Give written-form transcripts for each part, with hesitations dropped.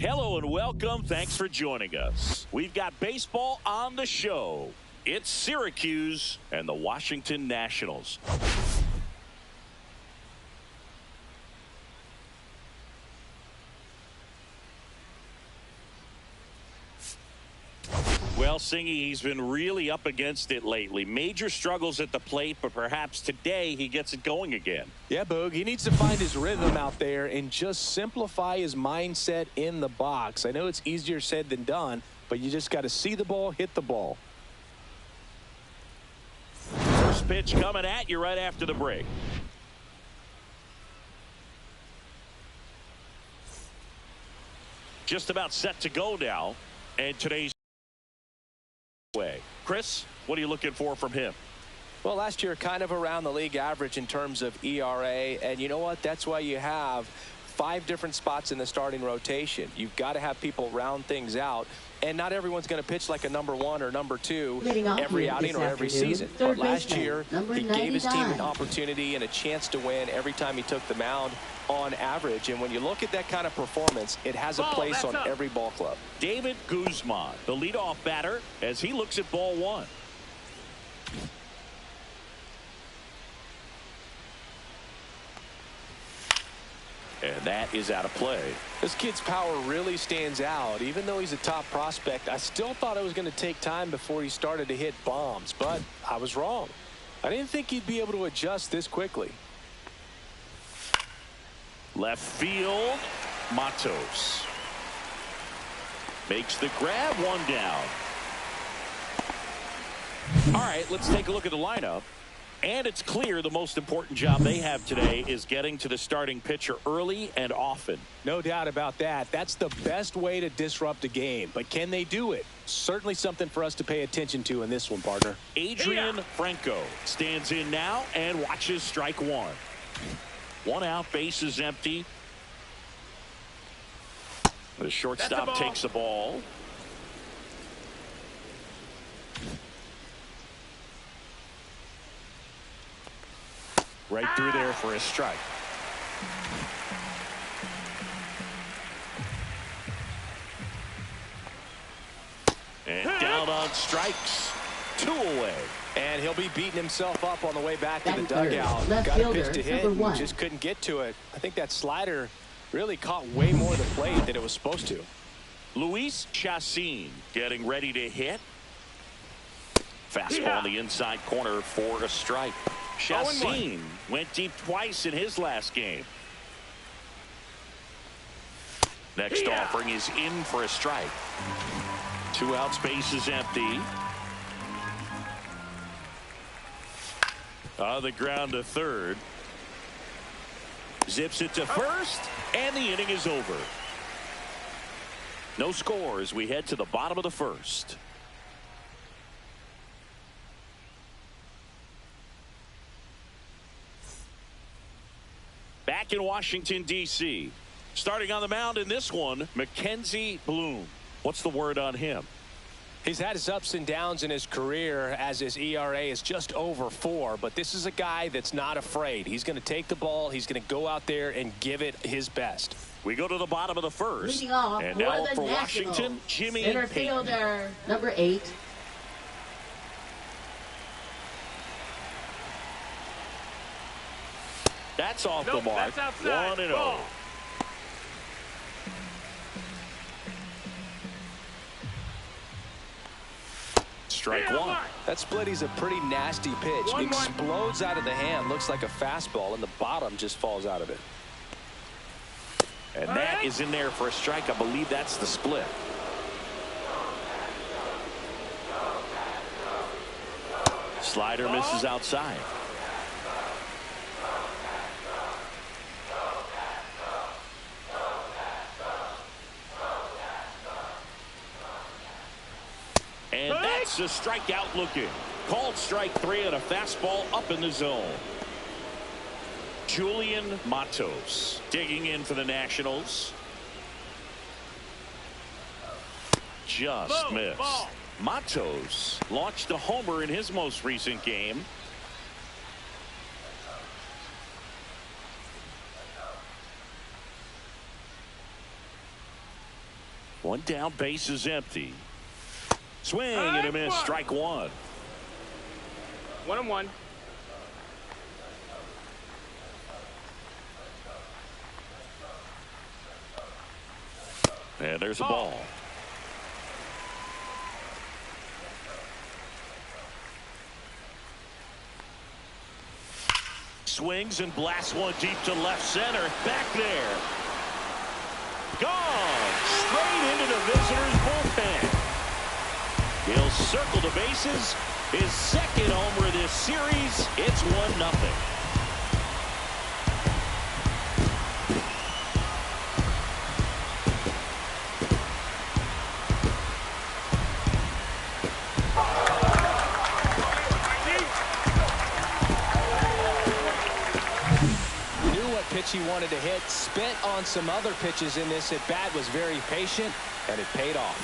Hello and welcome. Thanks for joining us. We've got baseball on the show. It's Syracuse and the Washington Nationals. Well, Singy, he's been really up against it lately. Major struggles at the plate, but perhaps today he gets it going again. Yeah, Boog, he needs to find his rhythm out there and just simplify his mindset in the box. I know it's easier said than done, but you just got to see the ball, hit the ball. First pitch coming at you right after the break. Just about set to go now, and today's way. Chris, what are you looking for from him? Well, last year kind of around the league average in terms of ERA, and you know what? That's why you have 5 different spots in the starting rotation. You've got to have people round things out, and not everyone's going to pitch like a number 1 or number 2 every outing or every season. But last year, he gave his team an opportunity and a chance to win every time he took the mound on average. And when you look at that kind of performance, it has a place on every ball club. David Guzman, the leadoff batter, as he looks at ball 1. And that is out of play. This kid's power really stands out. Even though he's a top prospect, I still thought it was going to take time before he started to hit bombs, but I was wrong. I didn't think he'd be able to adjust this quickly. Left field, Matos makes the grab, 1 down. All right, let's take a look at the lineup. And it's clear the most important job they have today is getting to the starting pitcher early and often. No doubt about that. That's the best way to disrupt a game. But can they do it? Certainly something for us to pay attention to in this one, partner. Adrian Franco stands in now and watches strike 1. 1 out, bases empty. The shortstop takes the ball. Right through there for a strike. And down on strikes. 2 away. And he'll be beating himself up on the way back to the dugout. Got a pitch to hit and just couldn't get to it. I think that slider really caught way more of the plate than it was supposed to. Luis Chacin getting ready to hit. Fastball in the inside corner for a strike. Chacin went deep twice in his last game. Next offering is in for a strike. 2 outs, bases empty. On the ground to third. Zips it to first, and the inning is over. No score as we head to the bottom of the first. Back in Washington, D.C. Starting on the mound in this one, Mackenzie Bloom. What's the word on him? He's had his ups and downs in his career as his ERA is just over 4. But this is a guy that's not afraid. He's going to take the ball. He's going to go out there and give it his best. We go to the bottom of the first. Leading off and now for Nationals, Washington, Jimmy center Payton. fielder, number 8. That's off the mark. 1-0. Strike 1. That split is a pretty nasty pitch. Explodes out of the hand. Looks like a fastball, and the bottom just falls out of it. And that is in there for a strike. I believe that's the split. Slider misses outside. And that's a strikeout looking. Called strike 3 on a fastball up in the zone. Julian Matos digging in for the Nationals. Just missed. Matos launched a homer in his most recent game. One down, base is empty. Swing and a miss. Strike one. 1-1. And there's a ball. Swings and blasts one deep to left center. Back there. Gone. Straight into the visitor's bullpen. He'll circle the bases. His second homer this series. It's 1-0. He wanted to hit, spent on some other pitches in this at bat, was very patient, and it paid off.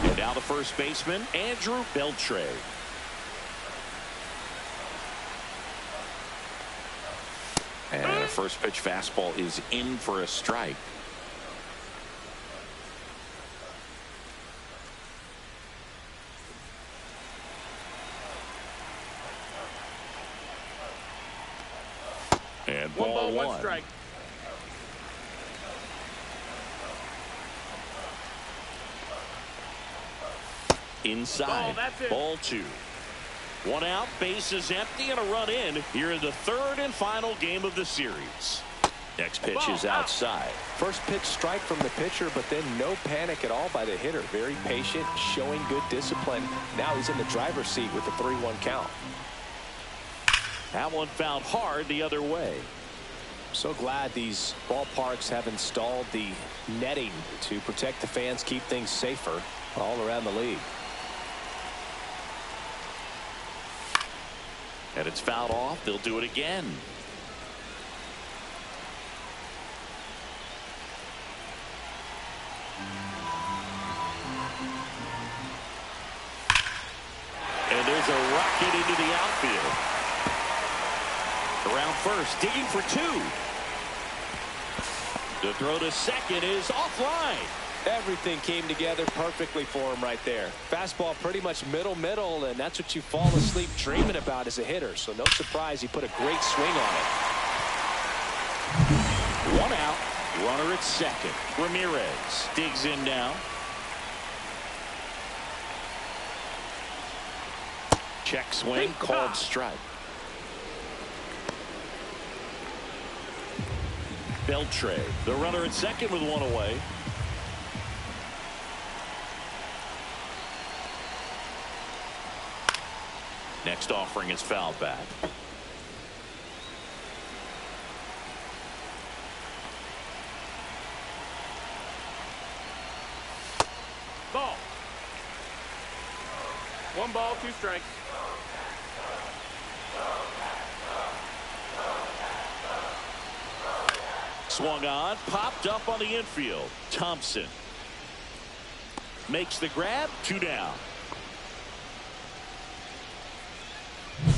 And now the first baseman, Andrew Beltre. And a first pitch fastball is in for a strike. And ball one. 1 strike. Inside. Ball 2. One out, base is empty, and a run in here in the third and final game of the series. Next pitch is outside. First pitch strike from the pitcher, but then no panic at all by the hitter. Very patient, showing good discipline. Now he's in the driver's seat with the 3-1 count. That one found hard the other way. So glad these ballparks have installed the netting to protect the fans, keep things safer all around the league. And it's fouled off. They'll do it again. And there's a rocket into the outfield. Around first, digging for 2. The throw to second is offline. Everything came together perfectly for him right there. Fastball pretty much middle, and that's what you fall asleep dreaming about as a hitter. So no surprise he put a great swing on it. One out, runner at second. Ramirez digs in now. Check swing, called strike. Beltre, the runner at second with one away. Next offering is fouled back. Ball. 1 ball, 2 strikes. Swung on, popped up on the infield. Thompson makes the grab, 2 down.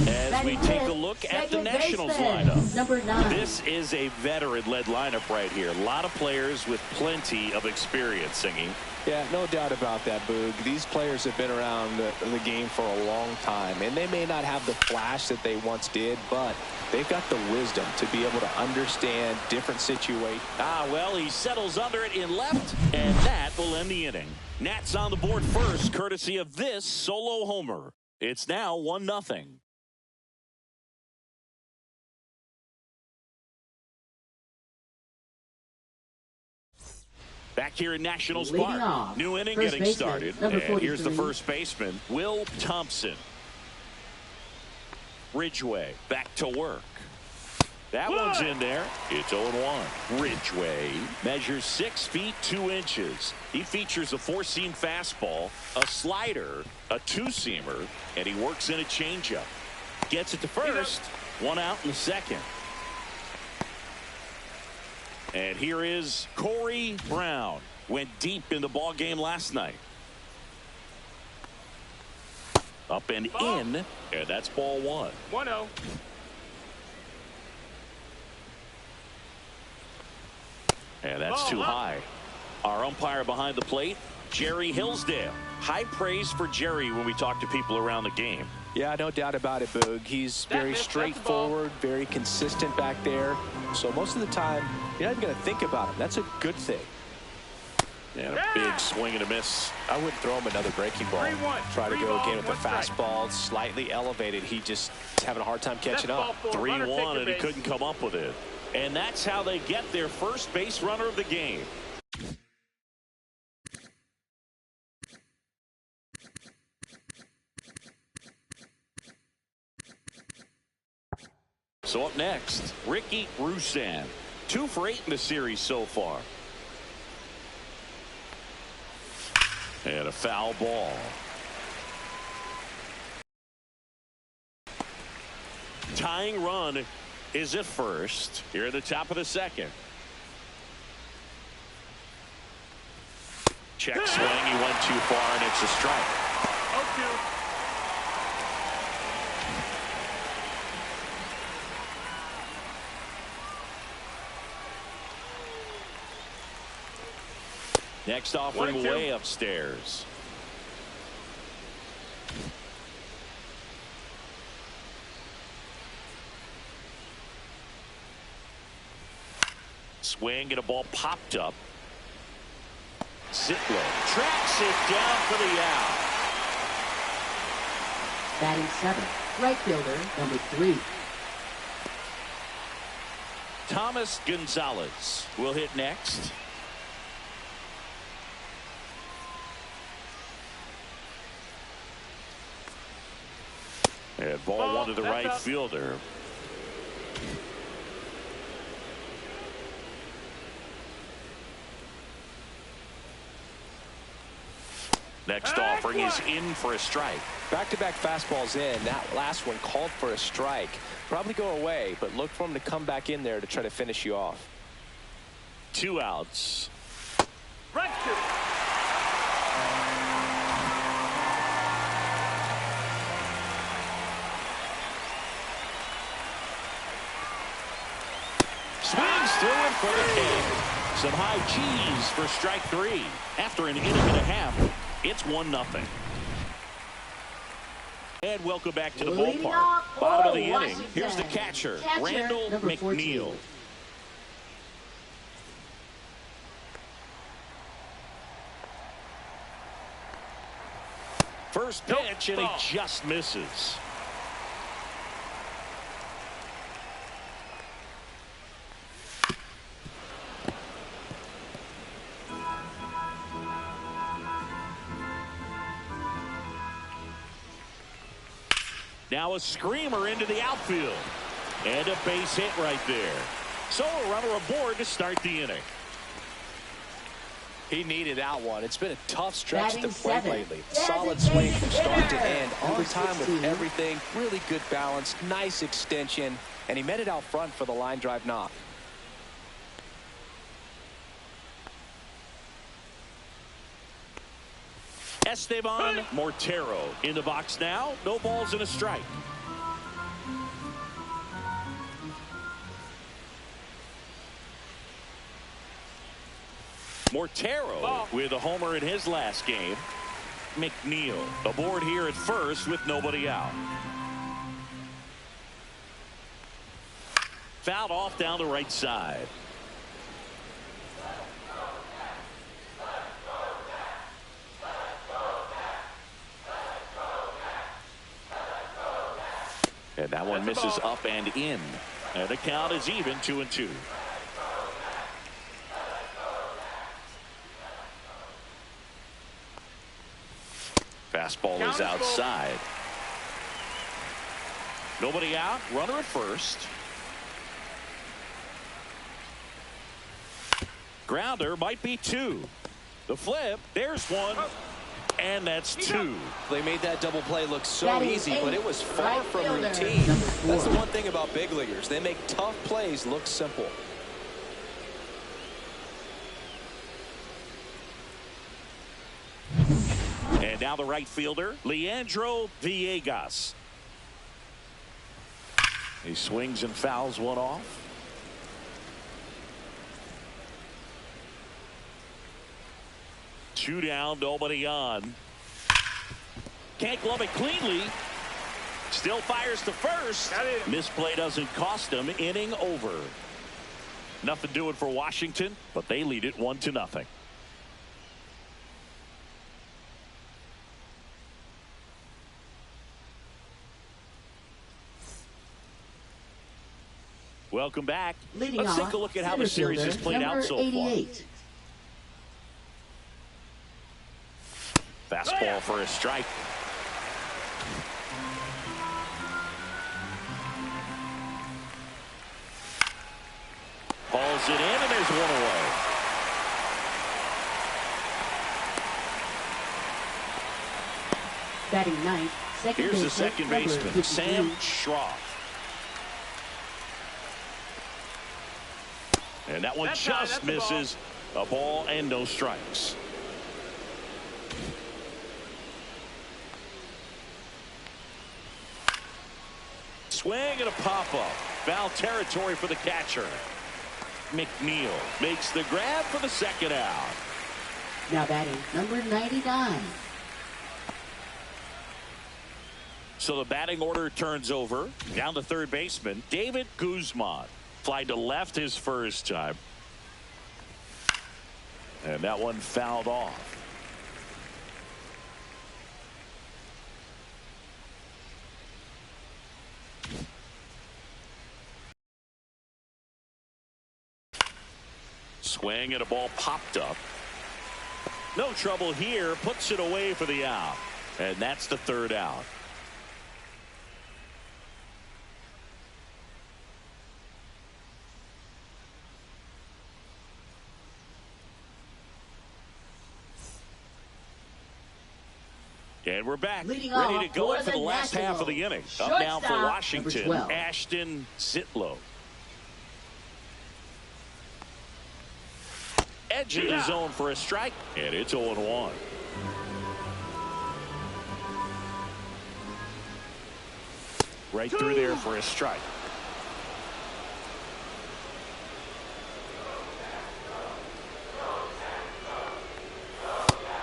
As we take a look at the Nationals lineup. Number 9. This is a veteran-led lineup right here. A lot of players with plenty of experience singing. Yeah, no doubt about that, Boog. These players have been around the game for a long time, and they may not have the flash that they once did, but they've got the wisdom to be able to understand different situations. Well, he settles under it in left, and that will end the inning. Nats on the board first, courtesy of this solo homer. It's now 1-0. Back here in Nationals Park. New inning getting started. And here's the first baseman, Will Thompson. Ridgway back to work. That one's in there. It's 0-1. Ridgway measures 6 feet 2 inches. He features a 4-seam fastball, a slider, a 2-seamer, and he works in a changeup. Gets it to first. 1 out in the second. And here is Corey Brown. Went deep in the ball game last night. Up and in, and that's ball 1. 1-0. And that's Ball too up. high. Our umpire behind the plate, Jerry Hillsdale. High praise for Jerry when we talk to people around the game. Yeah, no doubt about it, Boog. He's very straightforward, very consistent back there. So most of the time, you're not even going to think about him. That's a good thing. And a big swing and a miss. I wouldn't throw him another breaking ball. 3-1. Try to go again with the 1 strike. fastball slightly elevated. He just is having a hard time catching up. 3-1, and he couldn't come up with it. And that's how they get their first base runner of the game. So up next, Ricky Rusan. 2 for 8 in the series so far. And a foul ball. Tying run is at first here at the top of the second. Check swing. He went too far, and it's a strike. 0-2. Next offering 1-2. way upstairs. Swing and a ball popped up. Zitlow tracks it down for the out. Batting 7th, right fielder, number 3. Thomas Gonzalez will hit next. And ball one to the right fielder. Next offering is in for a strike. Back-to-back fastballs in. That last one called for a strike. Probably go away, but look for him to come back in there to try to finish you off. 2 outs. Right to. Swings through it for the K. Some high cheese for strike 3. After an inning and a half, it's 1-0. And welcome back to the Leading ballpark. off Bottom of for the inning. Washington. Here's the catcher, Catcher, Randall number McNeil. 14. First pitch, and he just misses. Now a screamer into the outfield. And a base hit right there. So a runner aboard to start the inning. He needed that one. It's been a tough stretch at the Batting plate 7th, lately. Solid swing from start to end. On Number time with 16. everything. Really good balance. Nice extension. And he met it out front for the line drive knock. Esteban Mortero in the box now. No balls and a strike. Mortero with a homer in his last game. McNeil aboard here at first with nobody out. Fouled off down the right side. And that one misses up and in. And the count is even 2-2. Fastball is outside. Nobody out. Runner at first. Grounder might be 2. The flip. There's 1. And that's 2. They made that double play look so Batting easy, but it was far right from fielder, routine. number 4. That's the one thing about big leaguers. They make tough plays look simple. And now the right fielder, Leandro Villegas. He swings and fouls one off. 2 down, nobody on. Can't glove it cleanly. Still fires to first. Misplay doesn't cost him. Inning over. Nothing doing for Washington, but they lead it 1-0. Welcome back. Leading Let's off, take a look at how the center series has fielder, played out number so 88. far. Fastball for a strike. Hauls it in, and there's one away. Batting ninth, second Here's the baseman, second number baseman, 53. Sam Schroff. And that one That's just a ball. misses. A ball and no strikes. Swing and a pop-up. Foul territory for the catcher. McNeil makes the grab for the second out. Now batting number 99. So the batting order turns over. Down to third baseman, David Guzman. Fly to left his first time. And that one fouled off. Swing and a ball popped up. No trouble here. Puts it away for the out. And that's the third out. And we're back, Leading ready off to go for for the the last half of the inning. Up now for Shortstop, Washington, number 12. Ashton Zitlow. Edging the zone for a strike, and it's 0-1. Right through there for a strike.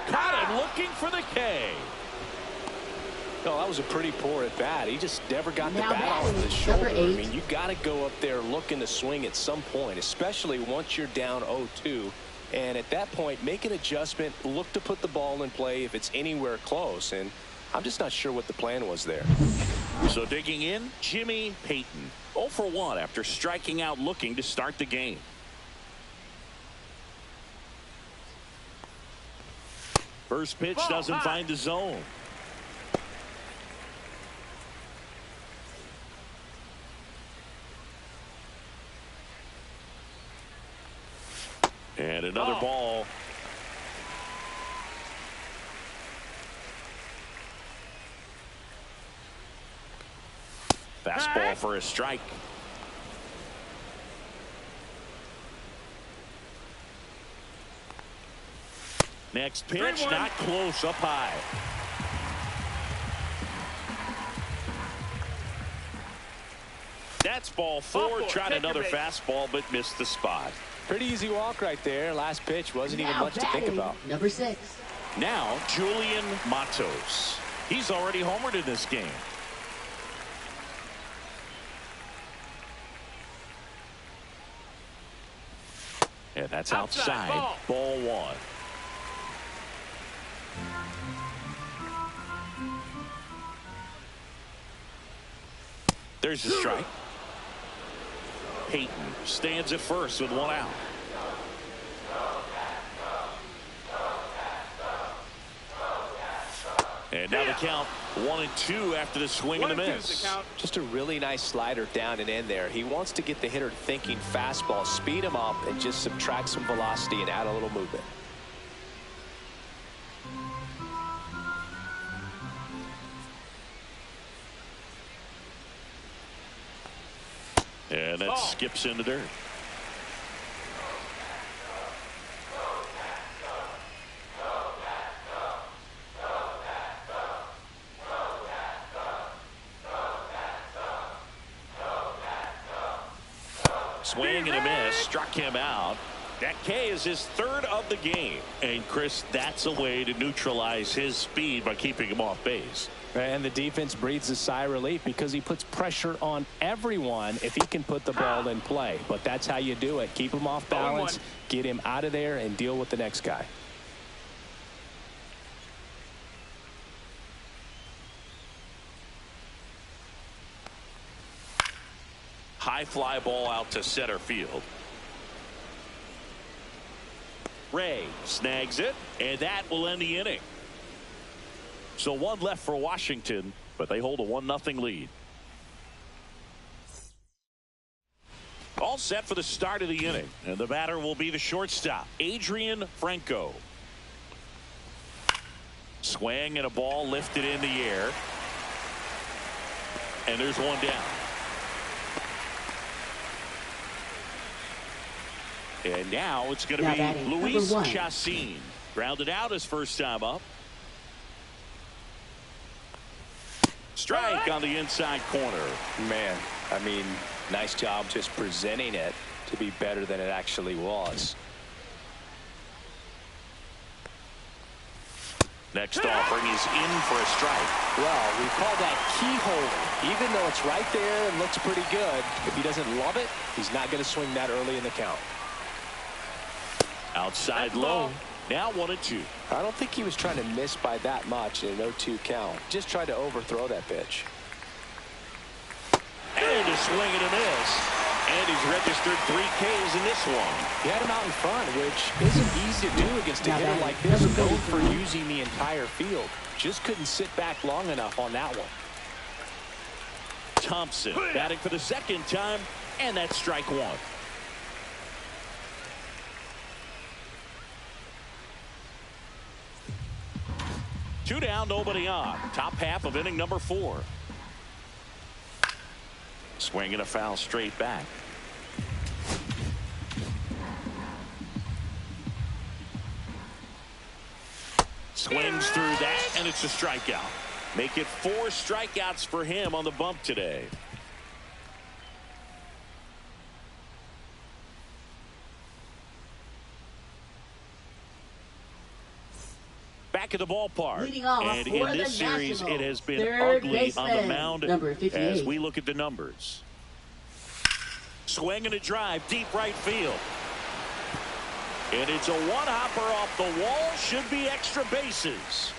Caught him looking for the K. No, that was a pretty poor at bat. He just never got the Now bat off batting, his shoulder. number I 8. mean, you got to go up there looking to swing at some point, especially once you're down 0-2. And at that point, make an adjustment, look to put the ball in play if it's anywhere close. And I'm just not sure what the plan was there. So digging in, Jimmy Payton. 0 for 1 after striking out looking to start the game. First pitch doesn't find the zone. And another ball. Fastball for a strike. Next pitch, not close, up high. That's ball 4. Tried another fastball, but missed the spot. Pretty easy walk right there. Last pitch wasn't even Now much to think batting, about. number 6. Now Julian Matos. He's already homered in this game. And that's outside. Ball 1. There's the strike. Payton stands at first with 1 out. And now the count 1-2 after the swing and a miss. Just a really nice slider down and in there. He wants to get the hitter thinking fastball, speed him up, and just subtract some velocity and add a little movement. And that skips into dirt. Swing and a miss. Struck him out. That K is his third of the game. And, Chris, that's a way to neutralize his speed by keeping him off base. And the defense breathes a sigh of relief because he puts pressure on everyone if he can put the ball in play. But that's how you do it. Keep him off balance, get him out of there, and deal with the next guy. High fly ball out to center field. Ray snags it, and that will end the inning. So one left for Washington, but they hold a 1-0 lead. All set for the start of the inning, and the batter will be the shortstop, Adrian Franco. Swing and a ball lifted in the air. And there's one down. And now it's going to be Luis Chacin. Grounded out his first time up. Strike on the inside corner. Man, I mean, nice job just presenting it to be better than it actually was. Next offering is in for a strike. Well, we call that keyhole. Even though it's right there and looks pretty good, if he doesn't love it, he's not going to swing that early in the count. Outside low. Now 1-2. I don't think he was trying to miss by that much in an 0-2 count. Just tried to overthrow that pitch. And a swing and a miss. And he's registered 3 Ks in this one. He had him out in front, which isn't easy to do against a hitter like this, known for using the entire field. Just couldn't sit back long enough on that one. Thompson batting for the second time, and that's strike one. Two down, nobody on. Top half of inning number 4. Swing and a foul straight back. Swings through that, and it's a strikeout. Make it 4 strikeouts for him on the bump today. Back at the ballpark, and in this series it has been ugly on the mound as we look at the numbers. Swing and a drive deep right field, and it's a one-hopper off the wall. Should be extra bases.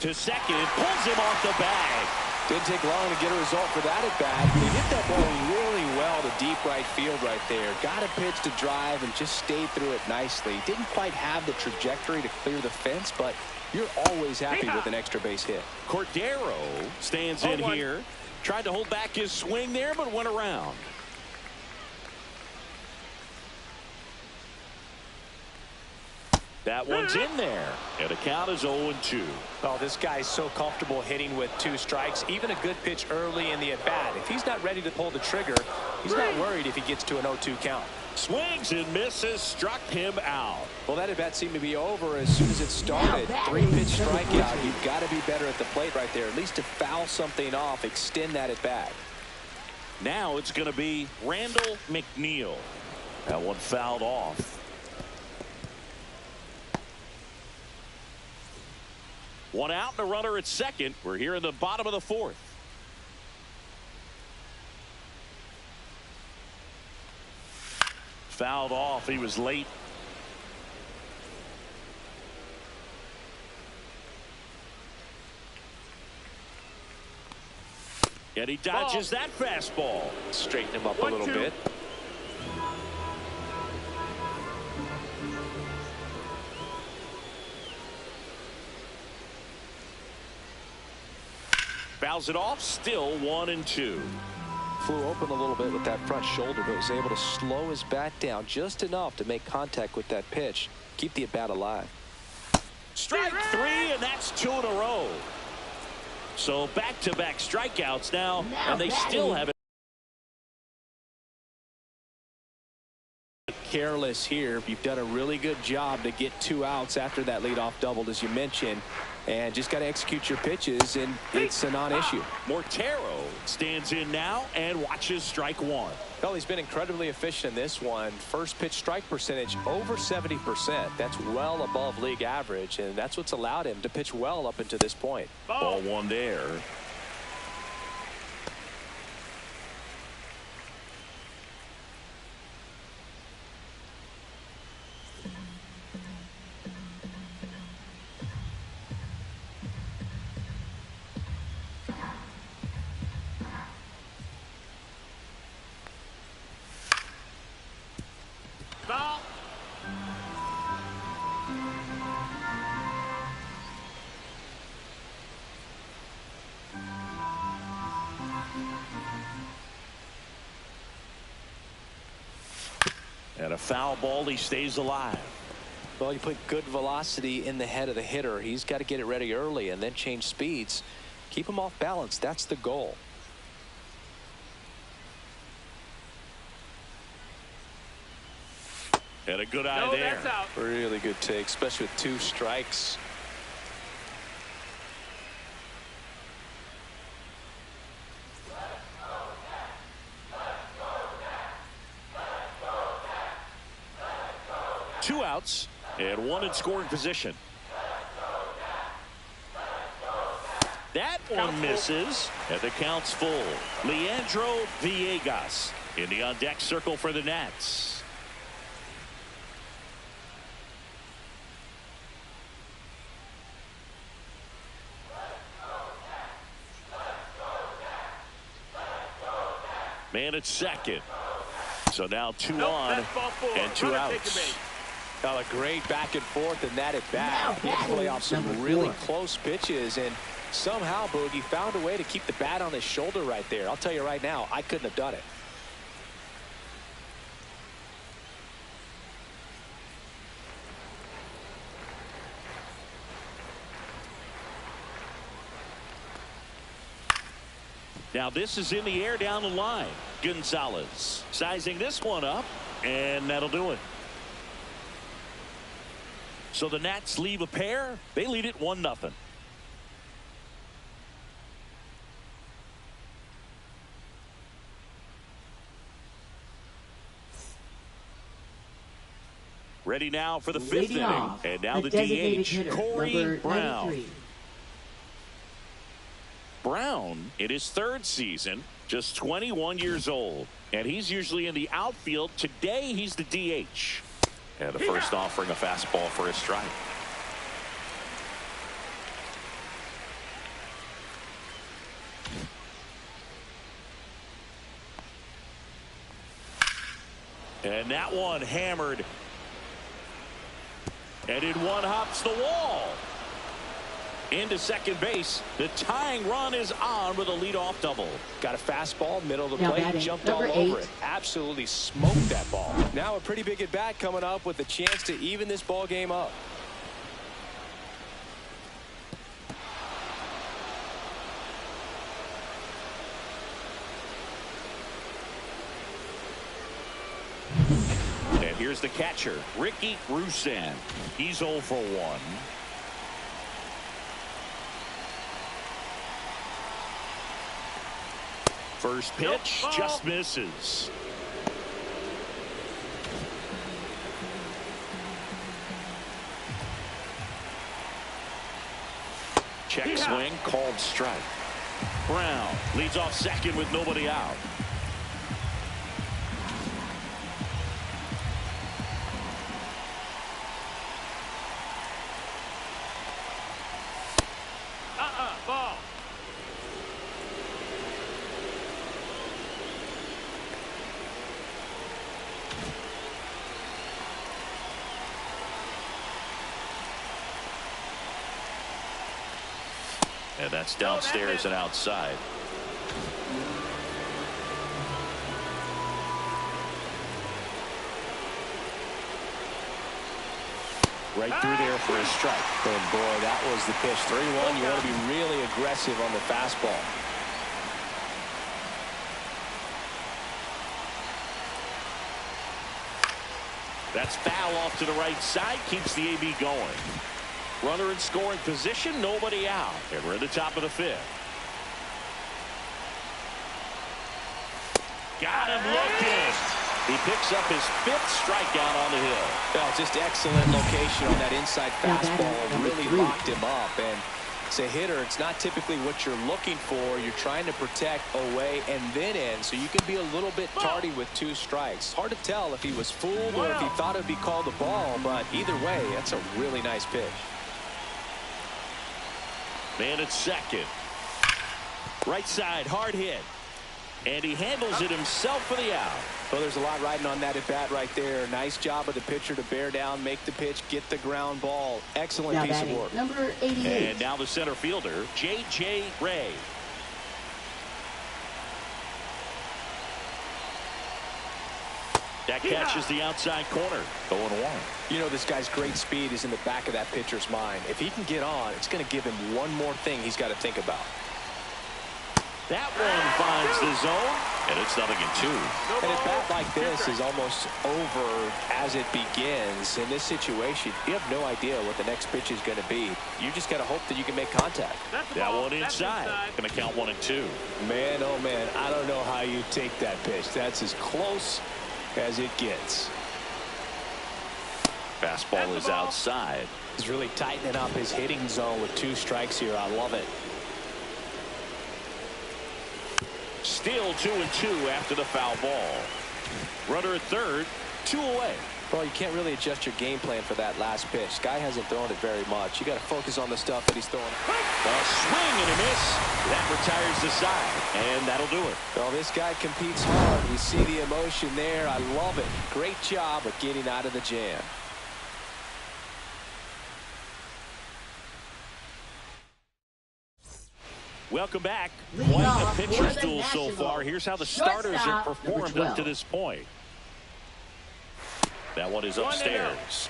To second, it pulls him off the bag. Didn't take long to get a result for that at bat. He hit that ball really well to deep right field right there. Got a pitch to drive and just stayed through it nicely. Didn't quite have the trajectory to clear the fence, but you're always happy with an extra base hit. Cordero stands in here. Tried to hold back his swing there, but went around. That one's in there, and the count is 0-2. Oh, this guy's so comfortable hitting with 2 strikes. Even a good pitch early in the at-bat. If he's not ready to pull the trigger, he's not worried if he gets to an 0-2 count. Swings and misses, struck him out. Well, that at-bat seemed to be over as soon as it started. 3-pitch strikeout. You've got to be better at the plate right there. At least to foul something off, extend that at-bat. Now it's going to be Randall McNeil. That one fouled off. One out and a runner at second. We're here in the bottom of the 4th. Fouled off. He was late. And he dodges that fastball. Straighten him up a little bit. Fouls it off, still 1-2. Flew open a little bit with that front shoulder, but was able to slow his bat down just enough to make contact with that pitch. Keep the at-bat alive. Strike 3, and that's 2 in a row. So back-to-back strikeouts now, and they still have it. Careless here. You've done a really good job to get 2 outs after that leadoff double, as you mentioned. and just got to execute your pitches, and it's a non-issue. Mortero stands in now and watches strike one. Well, he's been incredibly efficient in this one. First pitch strike percentage over 70%. That's well above league average, and that's what's allowed him to pitch well up until this point. Ball one there. Foul. And a foul ball. He stays alive. Well, you put good velocity in the head of the hitter. He's got to get it ready early and then change speeds. Keep him off balance. That's the goal. And a good eye No, there. that's out. Really good take, especially with 2 strikes. Two outs and one in scoring position. That one misses, and the count's full. Leandro Villegas in the on-deck circle for the Nats. Man at second. So now 2 on and 2 outs. Well, a great back and forth and that at bat. He can play off some really close pitches, and somehow Boogie found a way to keep the bat on his shoulder right there. I'll tell you right now, I couldn't have done it. Now this is in the air down the line. Gonzalez sizing this one up, and that'll do it. So the Nats leave a pair. They lead it 1-0. Ready now for the 5th inning. Off, and now the designated DH, hitter, Corey Brown. 93. Brown in his 3rd season, just 21 years old, and he's usually in the outfield. Today he's the DH. And the first offering a fastball for a strike. And that one hammered. And in one hops the wall. Into second base. The tying run is on with a leadoff double. Got a fastball, middle of the Now plate, batting, jumped all number over 8. it. Absolutely smoked that ball. Now a pretty big at bat coming up with the chance to even this ball game up. And here's the catcher, Ricky Rusan. He's 0 for 1. First pitch just misses. Check swing, called strike. Brown leads off second with nobody out. Ball. And that's downstairs and outside. Right through there for a strike. And boy, that was the pitch. 3-1. You want to be really aggressive on the fastball. That's foul off to the right side. Keeps the AB going. Runner in scoring position, nobody out. And we're in the top of the fifth. Got him looking. He picks up his 5th strikeout on the hill. Well, just excellent location on that inside fastball. Really locked him up. And as a hitter, it's not typically what you're looking for. You're trying to protect away and then in, so you can be a little bit tardy with 2 strikes. Hard to tell if he was fooled or if he thought it would be called a ball, but either way, that's a really nice pitch. Man at second. Right side, hard hit. And he handles it himself for the out. Well, there's a lot riding on that at bat right there. Nice job of the pitcher to bear down, make the pitch, get the ground ball. Excellent piece of work. Number 88. And now the center fielder, J.J. Ray. That catches the outside corner. 0-1. You know, this guy's great speed is in the back of that pitcher's mind. If he can get on, it's going to give him one more thing he's got to think about. That one finds the zone, and it's 0-2. And a bat like this is almost over as it begins. In this situation, you have no idea what the next pitch is going to be. You just got to hope that you can make contact. That one inside. Going to count 1-2. Man, oh man, I don't know how you take that pitch. That's as close as it gets. Fastball is outside. He's really tightening up his hitting zone with 2 strikes here. I love it. Still 2-2 after the foul ball. Runner at third, 2 away. Well, you can't really adjust your game plan for that last pitch. Guy hasn't thrown it very much. You got to focus on the stuff that he's throwing. A swing and a miss. That retires the side, and that'll do it. Well, this guy competes hard. You see the emotion there. I love it. Great job of getting out of the jam. Welcome back. Leading Quite off a for pitcher's the duel so National. far. Here's how the starters have Shortstop, performed number up to 12. this point. That one is upstairs.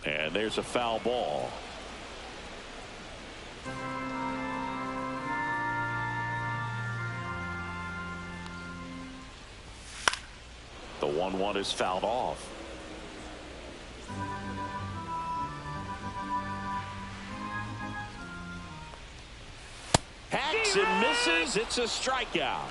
And there's a foul ball. The 1-1 is fouled off. Hacks and misses. It's a strikeout.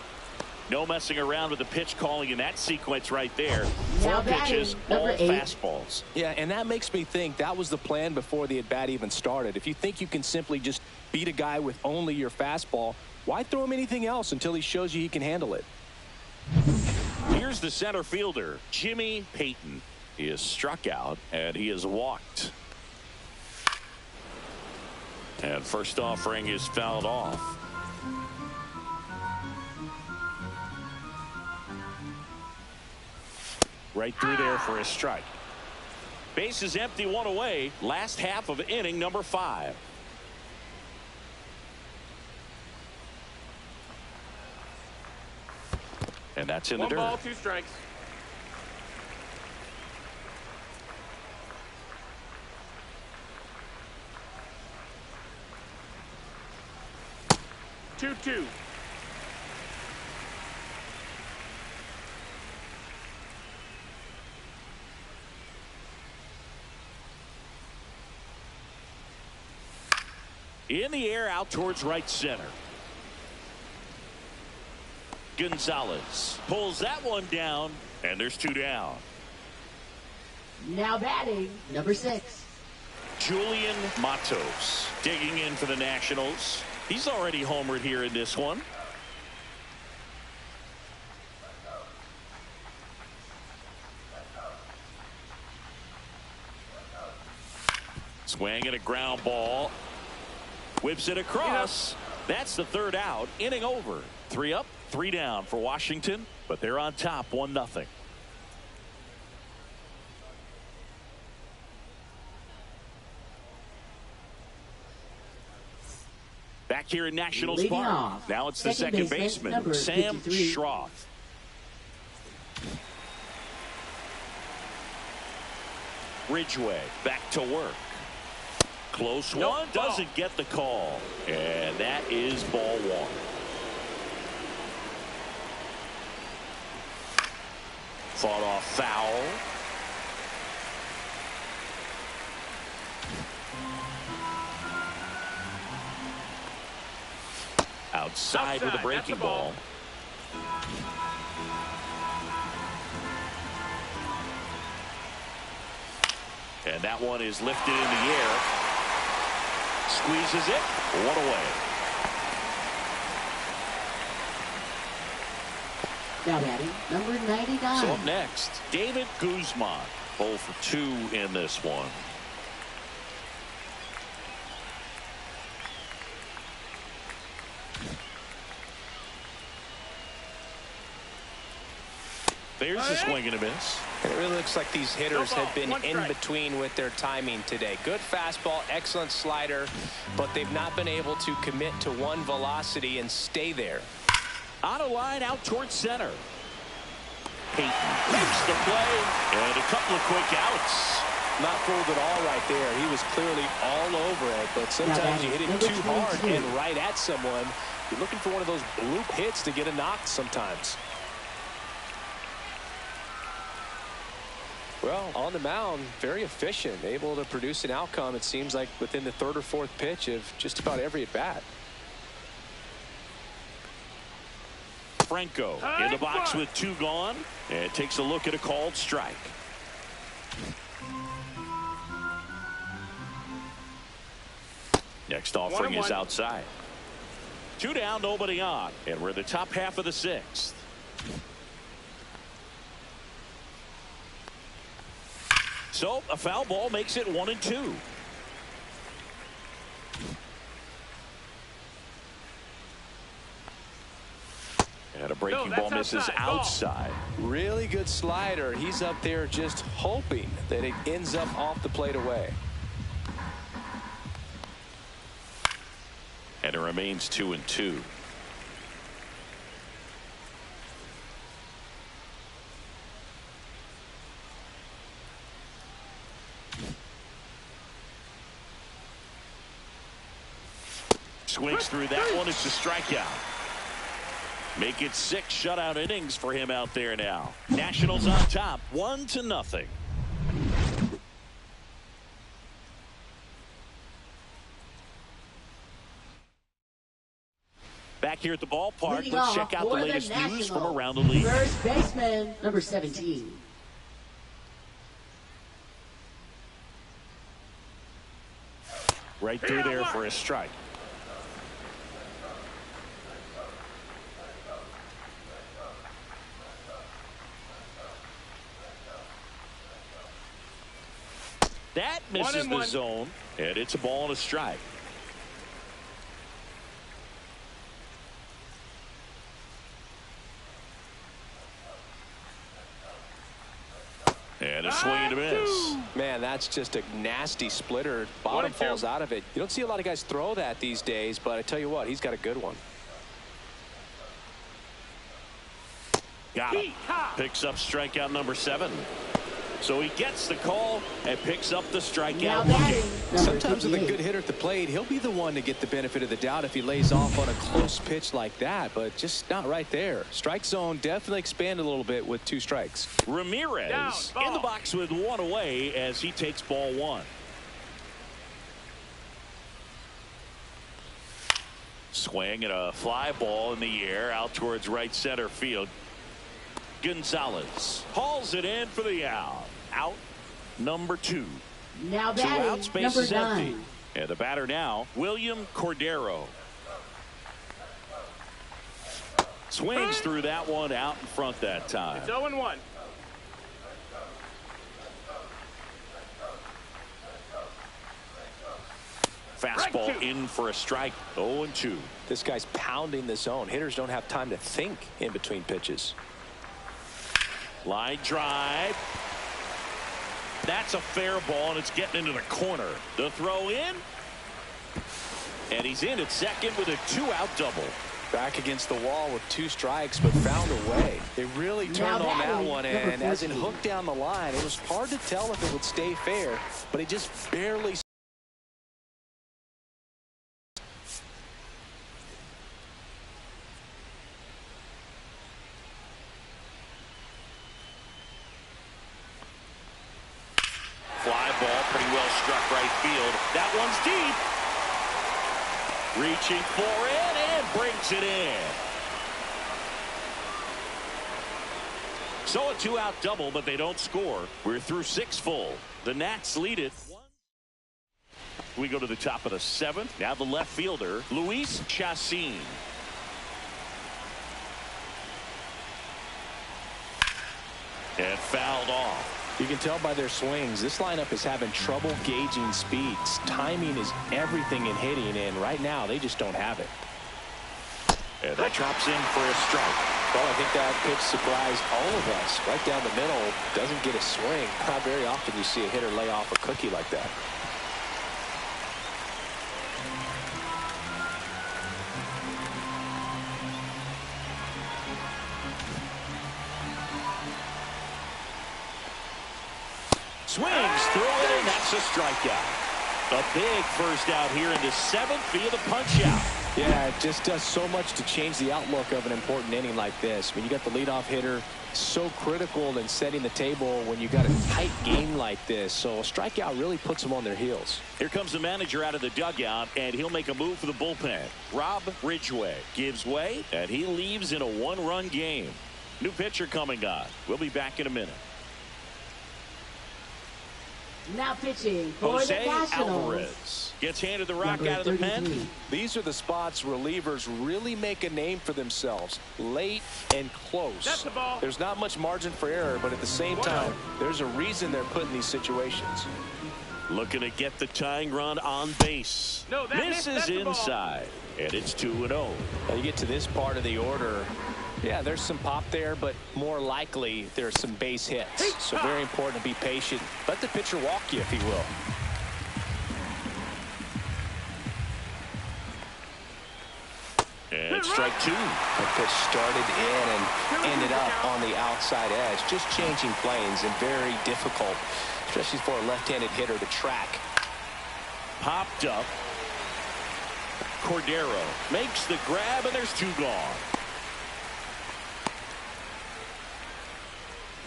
No messing around with the pitch calling in that sequence right there. 4 Now batting, pitches, all number 8. fastballs. Yeah, and that makes me think that was the plan before the at-bat even started. If you think you can simply just beat a guy with only your fastball, why throw him anything else until he shows you he can handle it? Here's the center fielder, Jimmy Payton. He is struck out, and he is walked. And first offering is fouled off. Right through there for a strike. Base is empty, 1 away. Last half of inning number 5. And that's in the dirt. 1 ball, 2 strikes. Two. In the air, out towards right center. Gonzalez pulls that one down, and there's 2 down. Now batting, number 6. Julian Matos digging in for the Nationals. He's already homered here in this one. Swing and a ground ball. Whips it across. That's the 3rd out. Inning over. 3 up, 3 down for Washington, but they're on top 1-0. Back here in Nationals Leading Park. off, Now it's the second second baseman, baseman, number Sam 53. Schroth. Ridgeway back to work. Close one, doesn't get the call. And that is ball 1. Fought off foul. Outside with a breaking ball. And that one is lifted in the air. Squeezes it. One away. Now batting, number 99. So up next, David Guzman. 0 for 2 in this one. There's a swing and a miss. And it really looks like these hitters have been in between with their timing today. Good fastball, excellent slider, but they've not been able to commit to one velocity and stay there. On a line out towards center. Peyton makes the play, and a couple of quick outs. Not fooled at all right there. He was clearly all over it, but sometimes you hit it too hard and right at someone. You're looking for one of those bloop hits to get a knock sometimes. Well, on the mound, very efficient, able to produce an outcome, it seems like, within the third or fourth pitch of just about every at-bat. Franco in the box with 2 gone, and takes a look at a called strike. Next offering is outside. 2 down, nobody on, and we're in the top half of the 6th. So a foul ball makes it 1-2. And a breaking ball misses outside. Really good slider. He's up there just hoping that it ends up off the plate away. And it remains 2-2. Swings through that one. It's a strikeout. Make it 6 shutout innings for him out there now. Nationals on top, 1-0. Back here at the ballpark, Leading let's off check out the for latest the news from Nationals, around the league. First baseman, number 17. Right through there for a strike. That misses the zone, and it's a ball and a strike. And a swing and a miss. Man, that's just a nasty splitter. Bottom falls out of it. You don't see a lot of guys throw that these days, but I tell you what, he's got a good one. Got him. Picks up strikeout number 7. So he gets the call and picks up the strikeout. Sometimes with a good hitter at the plate, he'll be the one to get the benefit of the doubt if he lays off on a close pitch like that, but just not right there. Strike zone definitely expanded a little bit with 2 strikes. Ramirez in the box with 1 away as he takes ball 1. Swing and a fly ball in the air out towards right center field. Gonzalez hauls it in for the out. Out number 2. Now 2 batting, outs, base number is empty. 9. And the batter now, William Cordero. Swings through that one out in front that time. It's 0-1. Fastball in for a strike. 0-2. This guy's pounding the zone. Hitters don't have time to think in between pitches. Line drive. That's a fair ball, and it's getting into the corner. The throw in. And he's in at second with a 2-out double. Back against the wall with 2 strikes, but found a way. They really turned on that one, and as it hooked down the line, it was hard to tell if it would stay fair, but it just barely. Reaching for it and brings it in. So a two-out double, but they don't score. We're through 6 full. The Nats lead it. We go to the top of the 7th. Now the left fielder, Luis Chacin. And fouled off. You can tell by their swings, this lineup is having trouble gauging speeds. Timing is everything in hitting, and right now they just don't have it. And that drops in for a strike. Well, I think that pitch surprised all of us. Right down the middle, doesn't get a swing. Not very often you see a hitter lay off a cookie like that. Swings through it, and that's a strikeout. A big first out here in the 7th via the punch out. Yeah, it just does so much to change the outlook of an important inning like this. When you got the leadoff hitter, so critical in setting the table when you got a tight game like this. So a strikeout really puts them on their heels. Here comes the manager out of the dugout, and he'll make a move for the bullpen. Rob Ridgway gives way, and he leaves in a 1-run game. New pitcher coming on. We'll be back in a minute. Now pitching for Jose the Nationals. Alvarez gets handed the rock Number out of the 33. pen. These are the spots relievers really make a name for themselves. Late and close. That's the ball. There's not much margin for error, but at the same time, there's a reason they're put in these situations. Looking to get the tying run on base. No, that missed. Misses That's the ball. inside, and it's 2-0. Now you get to this part of the order. Yeah, there's some pop there, but more likely there's some base hits. So very important to be patient. Let the pitcher walk you, if he will. And strike 2. That pitch started in and ended up on the outside edge. Just changing planes and very difficult, especially for a left-handed hitter to track. Popped up. Cordero makes the grab, and there's 2 gone.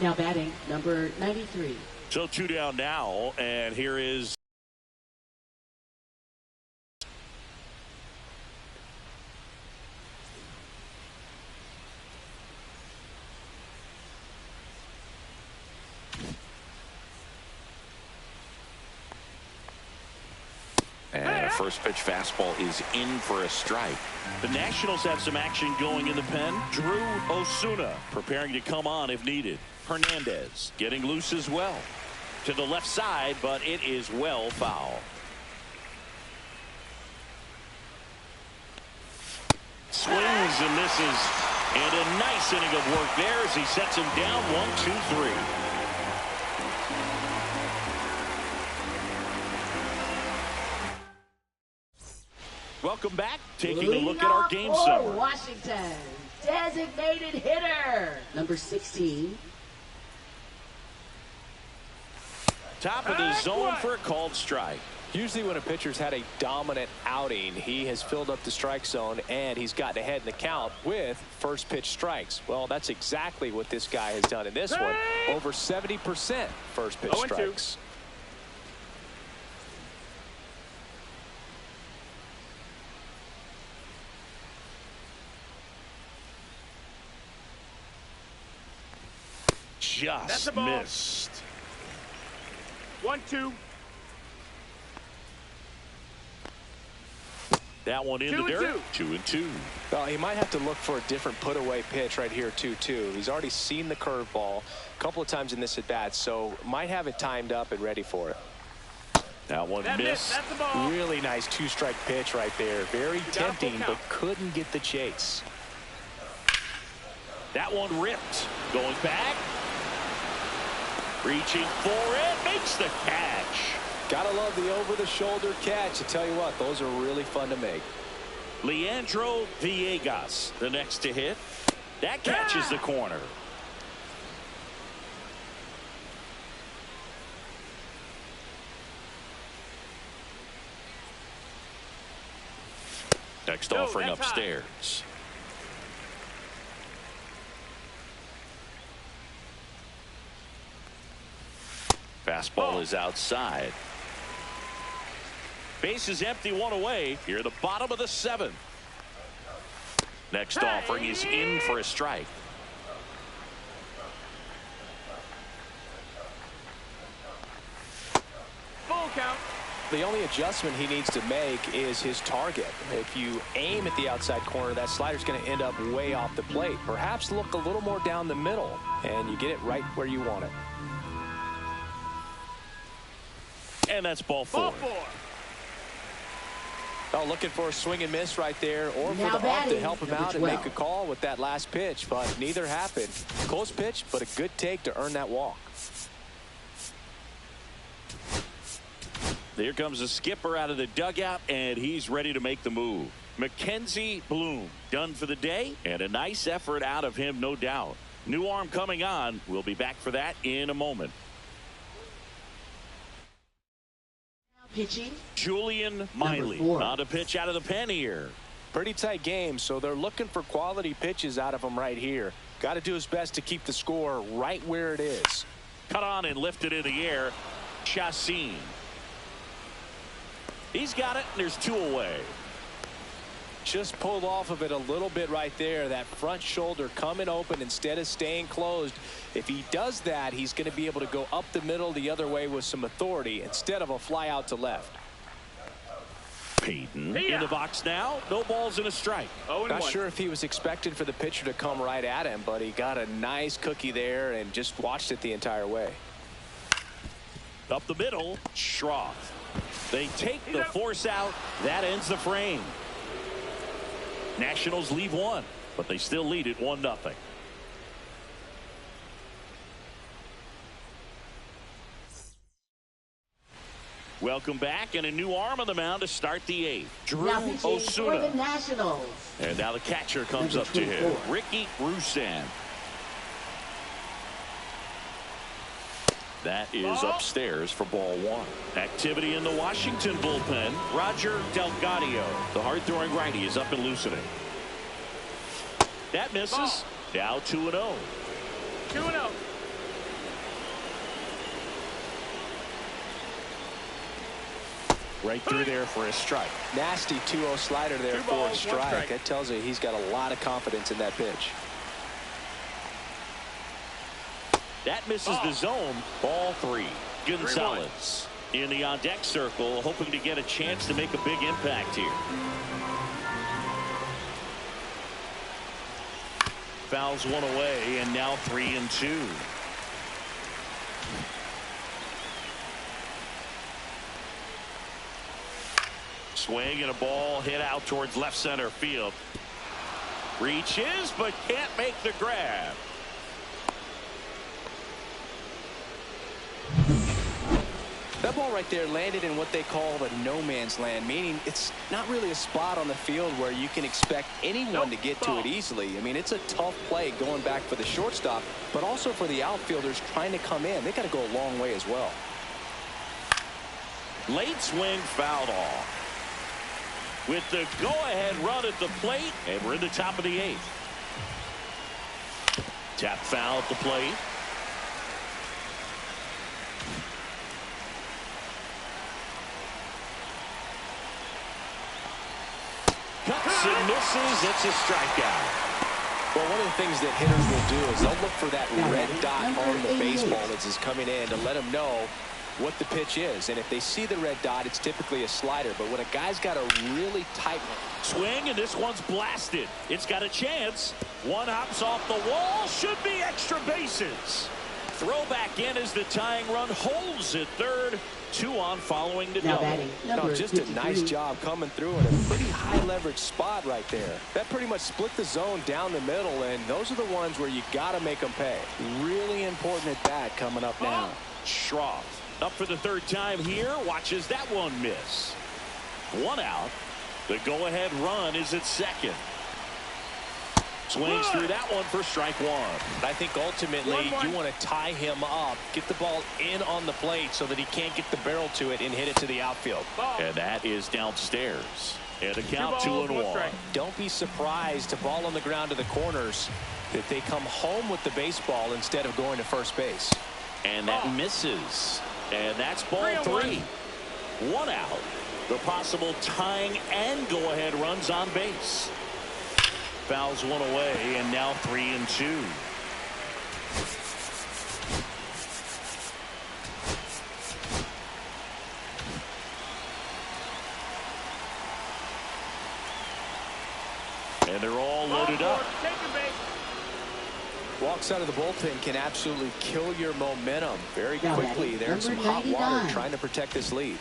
Now batting, number 93. So 2 down now, and here is and a first pitch fastball is in for a strike. The Nationals have some action going in the pen. Drew Osuna preparing to come on if needed. Hernandez getting loose as well. To the left side, but it is well foul. Swings and misses. And a nice inning of work there as he sets him down 1-2-3. Welcome back. Taking a look at our game for summary. Washington, designated hitter, number 16. Top of the zone for a called strike. Usually when a pitcher's had a dominant outing, he has filled up the strike zone and he's gotten ahead in the count with first pitch strikes. Well, that's exactly what this guy has done in this one. Over 70% first pitch 0-2. strikes. That's the Just ball. missed. 1-2. That one in the 2-2. dirt. 2-2. Well, he might have to look for a different put away pitch right here 2-2. He's already seen the curveball a couple of times in this at bat, so might have it timed up and ready for it. That one That missed. That's the ball. Really nice 2-strike pitch right there. Very got a full tempting, but count. couldn't get the chase. That one ripped. Going back. Reaching for it. Makes the catch. Gotta love the over-the-shoulder catch. I tell you what, those are really fun to make. Leandro Villegas, the next to hit. That catches the corner. Next offering that's high. upstairs. Fastball is outside. Base is empty, one away. Here at the bottom of the 7th. Next offering is in for a strike. Full count. The only adjustment he needs to make is his target. If you aim at the outside corner, that slider's going to end up way off the plate. Perhaps look a little more down the middle, and you get it right where you want it. And that's ball 4. Ball 4. Oh, looking for a swing and miss right there, or for Now the ump to batting, help him number out and 12. make a call with that last pitch, but neither happened. Close pitch, but a good take to earn that walk. Here comes the skipper out of the dugout, and he's ready to make the move. Mackenzie Bloom done for the day, and a nice effort out of him, no doubt. New arm coming on. We'll be back for that in a moment. Pitching. Julian Miley on to pitch out of the pen here. Pretty tight game, so they're looking for quality pitches out of him right here. Got to do his best to keep the score right where it is. Cut on and lifted in the air. Chassin. He's got it, and there's 2 away. Just pulled off of it a little bit right there. That front shoulder coming open instead of staying closed. If he does that, he's going to be able to go up the middle the other way with some authority instead of a fly out to left. Payton in the box now. No balls and a strike. Not sure if he was expecting for the pitcher to come right at him, but he got a nice cookie there and just watched it the entire way. Up the middle, Schroth. They take the force out. That ends the frame. Nationals leave 1, but they still lead it 1-0. Welcome back, and a new arm on the mound to start the 8th. Drew Now pitching for Osuna. the Nationals. And now the catcher comes Number up to him. 24. Ricky Rusan. That is upstairs for ball 1. Activity in the Washington bullpen. Roger Delgadio, the hard-throwing righty, is up and loosening. That misses. Now 2-0. 2-0. Right through there for a strike. Nasty 2-0 slider there 2 for balls, a 1 strike. strike. That tells you he's got a lot of confidence in that pitch. That misses the zone. Ball 3. Gonzalez in the on-deck circle, hoping to get a chance to make a big impact here. Fouls 1 away, and now 3-2. Swing and a ball hit out towards left center field. Reaches, but can't make the grab. That ball right there landed in what they call the no man's land, meaning it's not really a spot on the field where you can expect anyone to get to it easily. I mean, it's a tough play going back for the shortstop, but also for the outfielders trying to come in. They got to go a long way as well. Late swing fouled off. With the go-ahead run at the plate, and we're in the top of the 8th. Tap foul at the plate. Cuts and misses. It's a strikeout. Well, one of the things that hitters will do is they'll look for that red dot on the baseball as it's coming in to let them know what the pitch is. And if they see the red dot, it's typically a slider. But when a guy's got a really tight swing, and this one's blasted. It's got a chance. One hops off the wall. Should be extra bases. Throw back in as the tying run holds at third. 2 on following the double. No, just a nice job coming through in a pretty high leverage spot right there. That pretty much split the zone down the middle, and those are the ones where you got to make them pay. Really important at bat coming up now. Schroth up for the 3rd time here. Watches that one miss. 1 out. The go-ahead run is at second. Swings through that one for strike 1. I think ultimately you want to tie him up, get the ball in on the plate so that he can't get the barrel to it and hit it to the outfield. And that is downstairs. And a count 2-1. Don't be surprised to ball on the ground to the corners that they come home with the baseball instead of going to first base. And that misses. And that's ball 3. 1 out. The possible tying and go-ahead runs on base. Fouls one away, and now 3-2. And they're all loaded up. Walks out of the bullpen can absolutely kill your momentum very quickly. There's some hot water trying to protect this lead.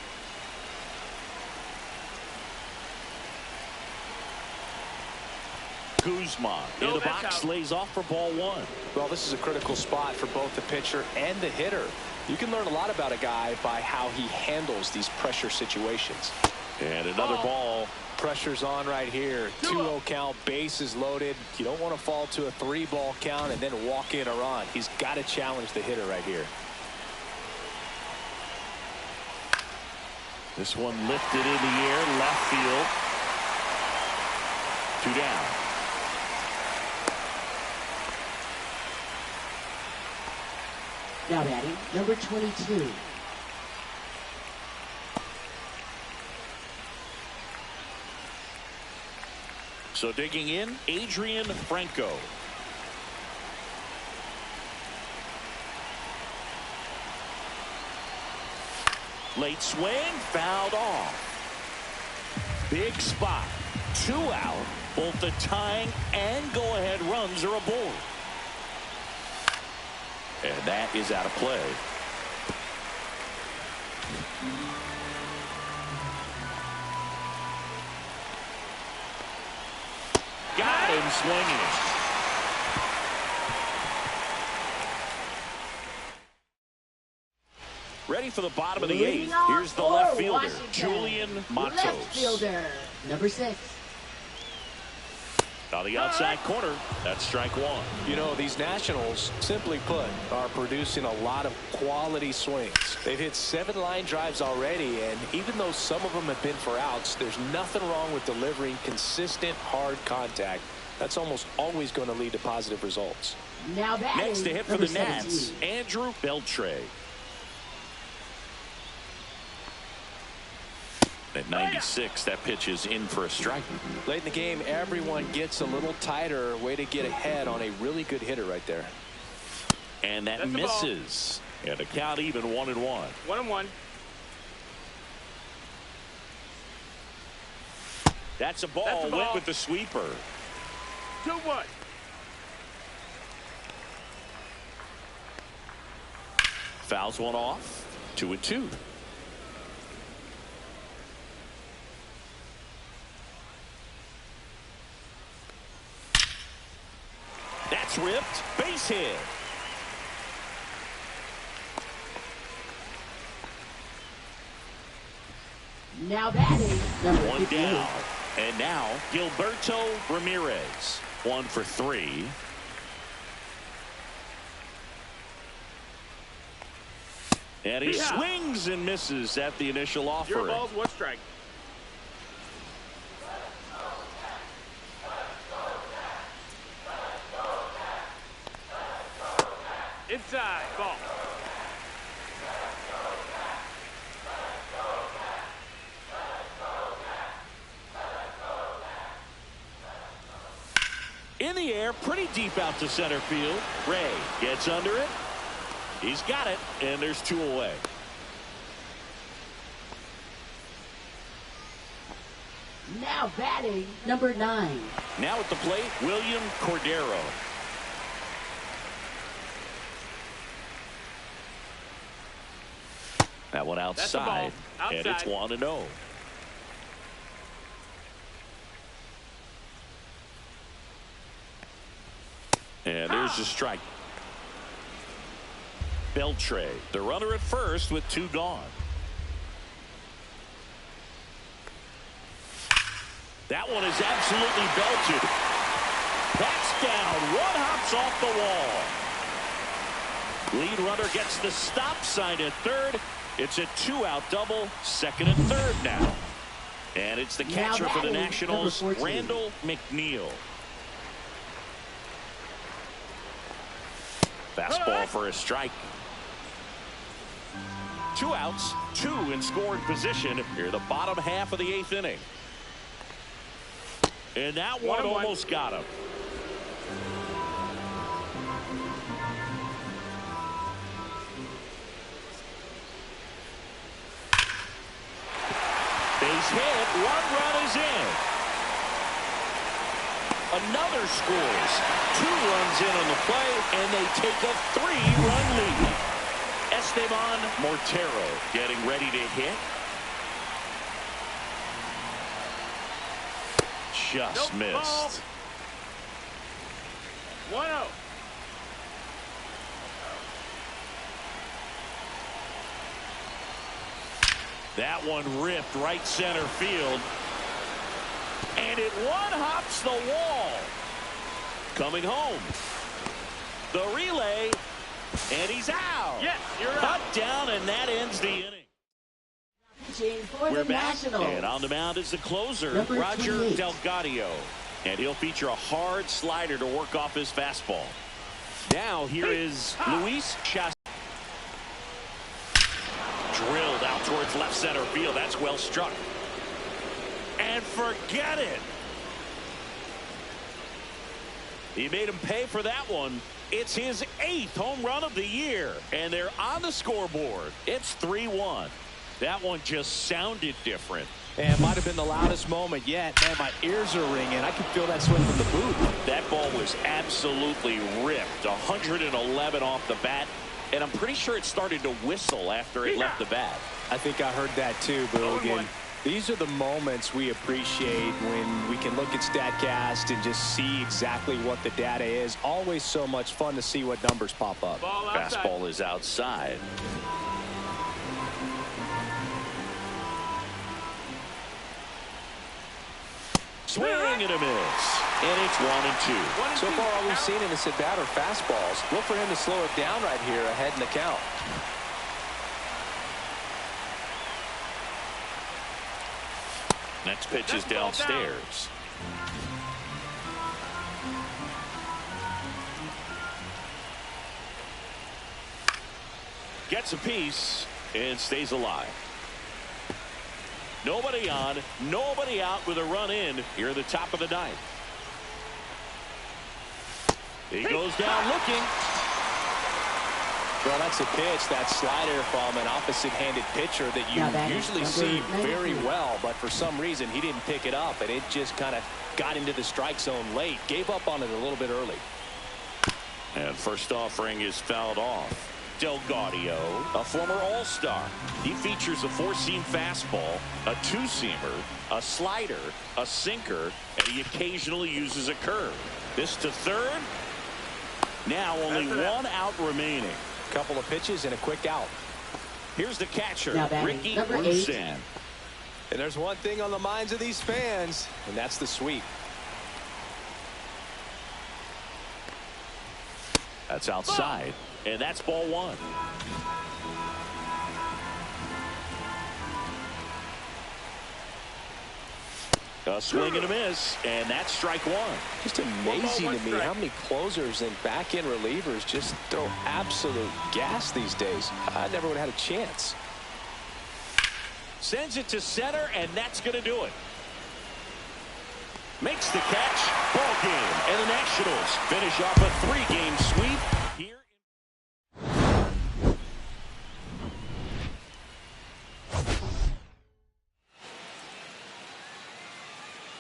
Kuzma in the box, lays off for ball one. Well, this is a critical spot for both the pitcher and the hitter. You can learn a lot about a guy by how he handles these pressure situations. And another ball. Pressure's on right here. 2-0 count, bases loaded. You don't want to fall to a 3-ball count and then walk in a run. He's got to challenge the hitter right here. This one lifted in the air, left field. 2 down. Now batting, number 22. So digging in, Adrian Franco. Late swing, fouled off. Big spot. 2 out. Both the tying and go-ahead runs are aboard. And that is out of play. Got him swinging. Ready for the bottom of the 8th. Here's the left fielder, Julian Matos. Left fielder, number 6. On the outside corner, that's strike one. You know, these Nationals, simply put, are producing a lot of quality swings. They've hit 7 line drives already, and even though some of them have been for outs, there's nothing wrong with delivering consistent, hard contact. That's almost always going to lead to positive results. Now batting, next to hit for the Nats, Andrew Beltre. At 96, that pitch is in for a strike. Late in the game, everyone gets a little tighter. Way to get ahead on a really good hitter right there. And that misses. And the count even 1-1. 1-1. That's a ball. Went with the sweeper. 2-1. Fouls one off. 2-2. That's ripped. Base hit. Now batting, number 1 58. down. And now Gilberto Ramirez. 1 for 3. And he swings and misses at the initial offering. 0 balls, 1 strike. Inside, ball. In the air, pretty deep out to center field. Ray gets under it. He's got it, and there's 2 away. Now batting, number 9. Now at the plate, William Cordero. That one outside, and it's 1-0. And there's a strike. Beltre, the runner at first with 2 gone. That one is absolutely belted. That's down. 1 hops off the wall. Lead runner gets the stop sign at third. It's a 2-out double, second and third now. And it's the catcher for the Nationals, Randall McNeil. Fastball for a strike. 2 outs, 2 in scoring position here, the bottom half of the 8th inning. And that one almost got him. Base hit, 1 run is in. Another scores. 2 runs in on the play, and they take a 3-run lead. Esteban Montero getting ready to hit. Just missed. 1-0. That one ripped right center field. And it one-hops the wall. Coming home. The relay. And he's out. Yes, you're Cut out. down, and that ends the inning. For We're the back, Nationals. and on the mound is the closer, Number Roger 28. Delgadio. And he'll feature a hard slider to work off his fastball. Now here is Luis Chas. Drilled out towards left center field. That's well struck. And forget it. He made him pay for that one. It's his 8th home run of the year. And they're on the scoreboard. It's 3-1. That one just sounded different. And it might have been the loudest moment yet. Man, my ears are ringing. I can feel that swing from the booth. That ball was absolutely ripped. 111 off the bat. And I'm pretty sure it started to whistle after it left the bat. I think I heard that too, Boog. And these are the moments we appreciate when we can look at StatCast and just see exactly what the data is. Always so much fun to see what numbers pop up. Ball outside. Fastball is outside. Swing and a miss. And it's 1-2. So far, all we've seen in this at-bat are fastballs. Look for him to slow it down right here ahead in the count. Next pitch is downstairs. Gets a piece and stays alive. Nobody on, nobody out with a run in here at the top of the 9th. He goes down looking. Well, that's a pitch, that slider from an opposite-handed pitcher that you usually see very well, but for some reason he didn't pick it up, and it just kind of got into the strike zone late. Gave up on it a little bit early. And first offering is fouled off. Delgadio, a former All-Star. He features a 4-seam fastball, a 2-seamer, a slider, a sinker, and he occasionally uses a curve. This to third. Now only 1 out remaining. Couple of pitches and a quick out. Here's the catcher, Ricky number 8. Rusan. And there's one thing on the minds of these fans, and that's the sweep. That's outside, and that's ball 1. A swing and a miss, and that's strike 1. Just amazing to me how many closers and back-end relievers just throw absolute gas these days. I never would have had a chance. Sends it to center, and that's going to do it. Makes the catch. Ball game. And the Nationals finish off a 3-game sweep here.